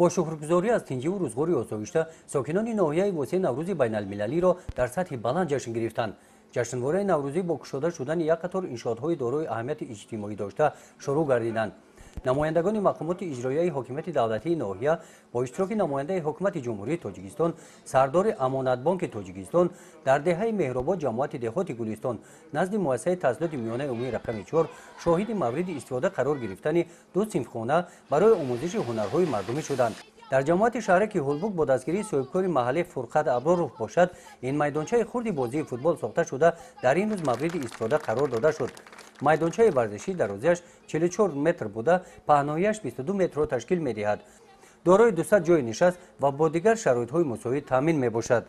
با شکرگزاری از تنجی و روزگاری آسایشته ساکنان ناحیه واسه نوروز بین المللی را در سطح بلند جشن گرفتند. جشنواره نوروزی با گشوده شدن یک قطار انشاءات‌های دارای اهمیت اجتماعی داشته شروع گردیدند. نمایندگان مقامات اجرایی حکومت دولتی ناحیه با اشتراک نماینده حکومت جمهوری تاجیکستان، سردار امانت بانک تاجیکستان در دهه مهرآباد جماعت دهات گلستان نزد مؤسسه تسهیلات میانه عمومی رقم 4 شاهد مورد استفاده قرار گرفتن دو صنفخانه برای آموزش هنرهای مردمی شدند. در جماعت شهرک هولبوک با دستگیری صاحبکار محل فرقت ابرار باشد این میدانچه خرد بازی فوتبال ساخته شده در این روز مورد استفاده قرار داده شد. میدانچه ورزشی دروازه‌اش 44 متر بوده، پهنایی‌اش 22 متر را تشکیل می‌دهد. دارای 200 جای نشست و با دیگر شرایط‌های مساوی تامین می‌باشد.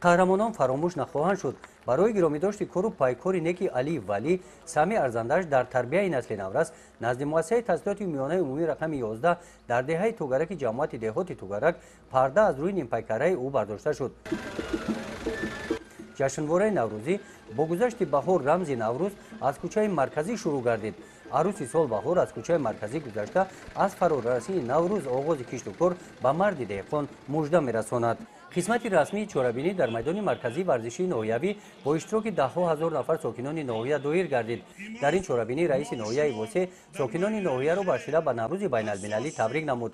قهرمانان فراموش نخواهند شد. برای گرامی‌داشت کار و پایکار نیکی علی ولی سامی ارزنده‌اش در تربیت نسل نورس نزد مؤسسه تسهیلات میانه عمومی رقم 11 در دهه توگرک جماعت دهات توگرک پرده از روی نیمپیکره او برداشته شد. جشنواره نوروزی با گذشت بهار رمز نوروز از کوچه مرکزی شروع گردید. عروس سال بهار از کوچه مرکزی گذشته از فرارسی نوروز آغاز کشت و کار به مرد دهقان مژده میرساند. قسمت رسمی چورابینی در میدان مرکزی ورزشی ناحیوی با اشتراک ده‌ها هزار نفر ساکنان ناحیه دایر گردید. در این چورابینی رئیس ناحیه واسه ساکنان ناحیه را باشیده به نوروز بین المللی تبریک نمود.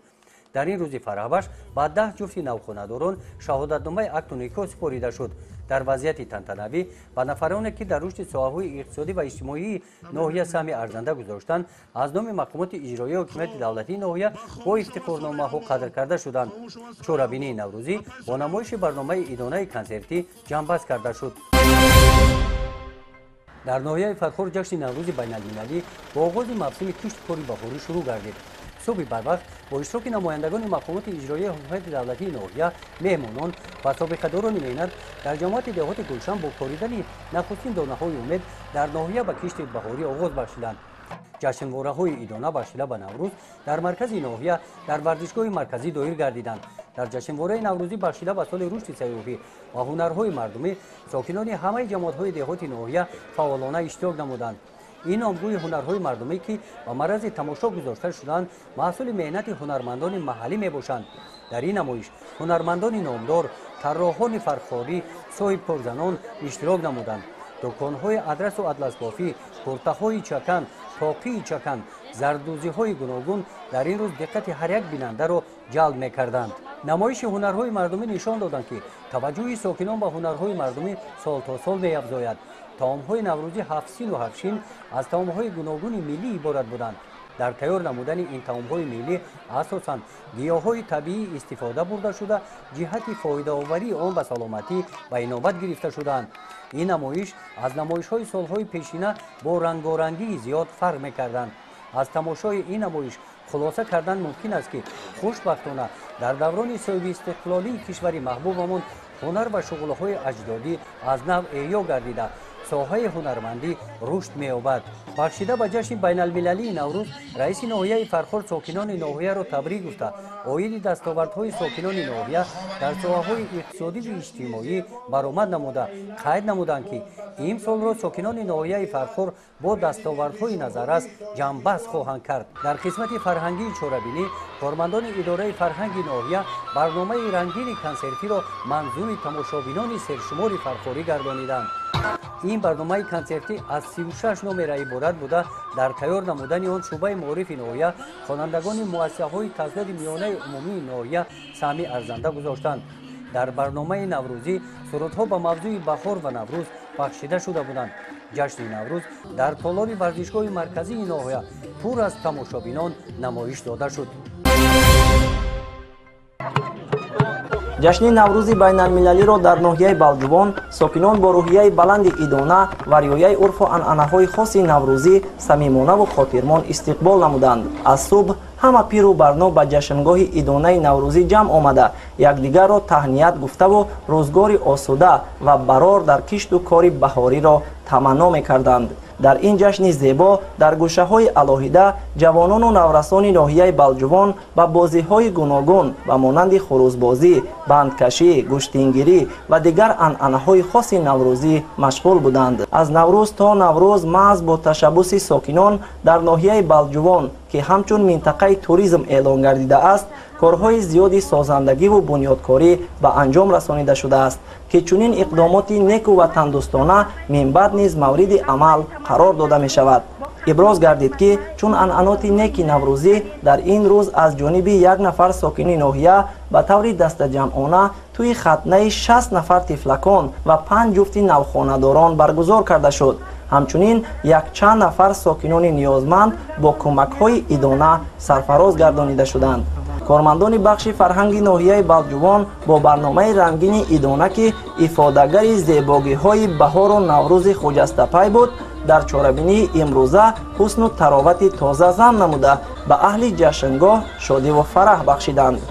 در این روز فرحبخش با 10 جفت نوخانه‌داران شهادتنامه اکت و نیکا سپرده شد. در وضعیت تنتنوی و نفرانی که در رشد ساحه‌های اقتصادی و اجتماعی ناحیه سهم ارزنده گذاشتند از نام مقامات اجرایی حکومت دولتی ناحیه با افتخارنامه‌ها قدر کرده شدند. چورابینی نوروزی با نمایش برنامه ادانه کنسرتی جنبش کرده شد. در ناحیه فتخور جشن نوروز بین المللی با آغاز موسم کشت کاری بهاری شروع گردید. صبح بروقت با اشتراک نمایندگان مقامات اجرایی حکومت دولتی ناحیه، مهمانان و سابقه‌داران مهنت در جماعت دهات گلشن با کاریدن نخستین دانه‌های امید در ناحیه به کشت بهاری آغاز بخشیدند. جشنواره‌های ادانه بخشیده به نوروز در مرکز ناحیه در ورزشگاه مرکزی دایر گردیدند. در جشنواره نوروزی بخشیده به سال رشد سیاحی و هنرهای مردمی ساکنان همه جماعت‌های دهات ناحیه فعالانه اشتراک نمودند. این نامگوی هنرهای مردمی که با مرز تماشا گذاشته شدند محصول مهنت هنرمندان محلی میباشند. در این نمایش هنرمندان نامدار، طراحان فرخاری، صاحب کارزنان اشتراک نمودند. دکان‌های ادرس و اطلس بافی، کرته‌های چکن، تاقی چکن، زردوزی‌های گوناگون در این روز دقت هر یک بیننده را جلب می‌کردند. نمایش هنرهای مردمی نشان دادند که توجه ساکنان به هنرهای مردمی سال تا سال می‌افزاید. طعام‌های نوروزی 7 سین و 7 شین از طعام‌های گوناگون ملی عبارت بودند. در تیار نمودن این طعام‌های ملی اساساً گیاه‌های طبیعی استفاده برده شده جهت فایده‌آوری آن به سلامتی و انابت گرفته شدند. این نمایش از نمایش‌های سال‌های پیشینه با رنگارنگی زیاد فرق می‌کردند. از تماشای این نمایش خلاصه کردن ممکن است که خوشبختانه در دوران صاحب استقلالی کشور محبوبمان هنر و شغل‌های اجدادی از نو احیا گردیده ساحه هنرمندی رشد می‌یابد. بخشیده به جشن بین المللی نوروز رئیس ناحیه فرخار ساکنان ناحیه را تبریک گفته عاید دستاوردهای ساکنان ناحیه در ساحه‌های اقتصادی و اجتماعی برآمد نموده قید نمودند که امسال را ساکنان ناحیه فرخار با دستاوردهای نظررس جنبش خواهند کرد. در قسمت فرهنگی چورابینی کارمندان اداره فرهنگ ناحیه برنامه رنگین کنسرتی را منظور تماشابینان سرشمار فرخاری گردانیدند. این برنامه کنسرتی از 36 نمره عبارت بوده. در تیار نمودن آن شعبه معارف ناحیه خوانندگان مؤسسه‌های تسهیلات میانه عمومی ناحیه سهمی ارزنده گذاشتند. در برنامه نوروزی سرودها به موضوع بهار و نوروز بخشیده شده بودند. جشن نوروز در تالار ورزشگاه مرکزی ناحیه پر از تماشابینان نمایش داده شد. جشن نوروزی بین المللیро дар ноҳияи балҷувон сокинон бо рӯҳияи баланди идона ва риояи урфу анъанаҳои хоси наврӯзӣ самимонаву хотирмон истиқбол намуданд. аз субҳ ҳама пиру барно ба ҷашнгоҳи идонаи наврӯзӣ ҷамъ омада якдигарро таҳният гуфтаву рӯзгори осуда ва барор дар кишту кори баҳориро таманно мекарданд. дар ин ҷашни зебо дар гӯшаҳои алоҳида ҷавонону наврасони ноҳияи балҷувон ба бозиҳои гуногун ба монанди хурӯзбозӣ, бандкашӣ, гӯштингирӣ ва дигар анъанаҳои хоси наврӯзӣ машғул буданд. аз наврӯз то наврӯз маҳз бо ташаббуси сокинон дар ноҳияи балҷувон که همچون منطقه توریسم اعلان گردیده است کارهای زیادی سازندگی و بنیادکاری به انجام رسانیده شده است که چنین اقداماتی نیکو و تندرستانه من بعد نیز مورد عمل قرار داده می شود. ابراز گردید که چون عنعنات نیک نوروزی در این روز از جانب یک نفر ساکنی ناحیه به طور دست جمعانه توی ختنه 60 نفر طفلکان و 5 جفت نوخانه‌داران برگزار کرده شد. همچنین یک چند نفر ساکنان نیازمند با کمک‌های عیدانه سرفراز گردانیده شدند. کارمندان بخش فرهنگی ناحیه بلجوان با برنامه رنگین عیدانه که افادهگر زیبایی‌های بهار و نوروز خجسته بود در چاره‌بینی امروزه حسن و تراوت تازه زم نموده به اهل جشنگاه شادی و فرح بخشیدند.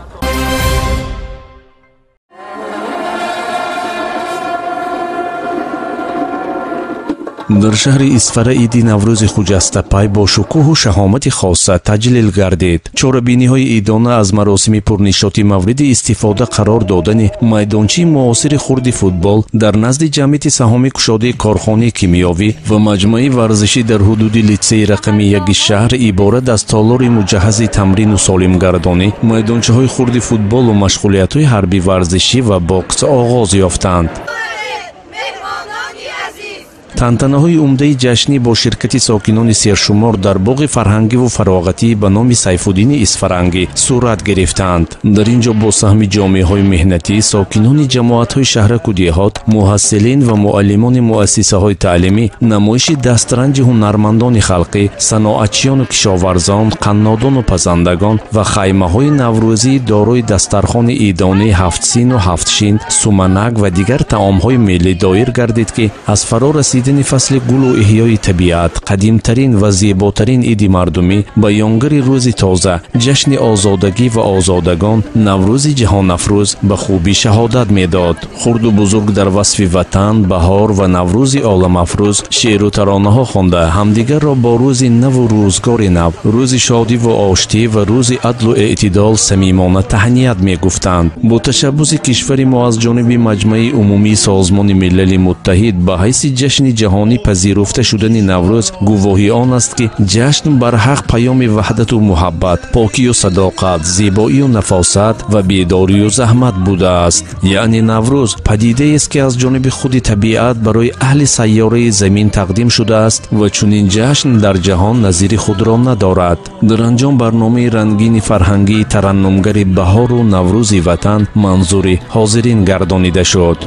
در شهر اسفره عیدی نوروز خجسته پای با شکوه و شهامت خاصه تجلیل گردید. چاره‌بینی‌های عیدانه از مراسم پرنشاطی مورد استفاده قرار دادن میدانچه معاصر خرد فوتبال در نزد جمعیت سهام کشاده کارخانه کیمیاوی و مجمع ورزشی در حدود لیسه رقمی یک شهر عبارت از تالار مجهز تمرین و سالمگردانی، میدانچه‌های خرد فوتبال و مشغولیت‌های حربی ورزشی و باکس آغاز یافتند. تантанаҳои умдаи ҷашнӣ бо ширкати сокинони сершумор дар боғи фарҳангӣ ву фароғатӣ ба номи Сайфуддини Исфарангӣ сурат гирифтанд. дар ин ҷо бо саҳми ҷомеаҳои меҳнатӣ, сокинони ҷамоатҳои шаҳраку деҳот, муҳассилин ва муаллимони муассисаҳои таълимӣ намоиши дастранҷи ҳунармандони халқӣ, саноатчиёну кишоварзон, қаннодону пазандагон ва хаймаҳои наврӯзии дорои дастархони идонаи ҳафтсину ҳафтшин, суманак ва дигар таомҳои миллӣ доир гардид, ки аз фаро расидани фасли гулу иҳёи табиат, қадимтарин ва зеботарин иди мардумӣ ба ёнгари рӯзи тоза, ҷашни озодагӣ ва озодагон, наврӯзи ҷаҳонафрӯз ба хубӣ шаҳодат медод. хурду бузург дар васфи ватан, баҳор ва наврӯзи оламафрӯз шеъру таронаҳо хонда ҳамдигарро бо рӯзи наву рӯзгори нав, рӯзи шодиву оштӣ ва рӯзи адлу эътидол самимона таҳният мегуфтанд. бо ташаббуси кишвари мо аз ҷониби маҷмаи умумии созмони милали муттаҳид ба ҳайси ҷашни ҷаҳонӣ пазируфта шудани наврӯз гувоҳӣ он аст, ки ҷашн барҳақ паёми ваҳдату муҳаббат, покию садоқат, зебоию нафосат ва бедорию заҳмат будааст. яъне наврӯз падидаест, ки аз ҷониби худи табиат барои аҳли сайёраи замин тақдим шудааст ва чунин ҷашн дар ҷаҳон назири худро надорад. дар анҷом барномаи рангини фарҳангии тараннумгари баҳору наврӯзи ватан манзури ҳозирин гардонида шуд.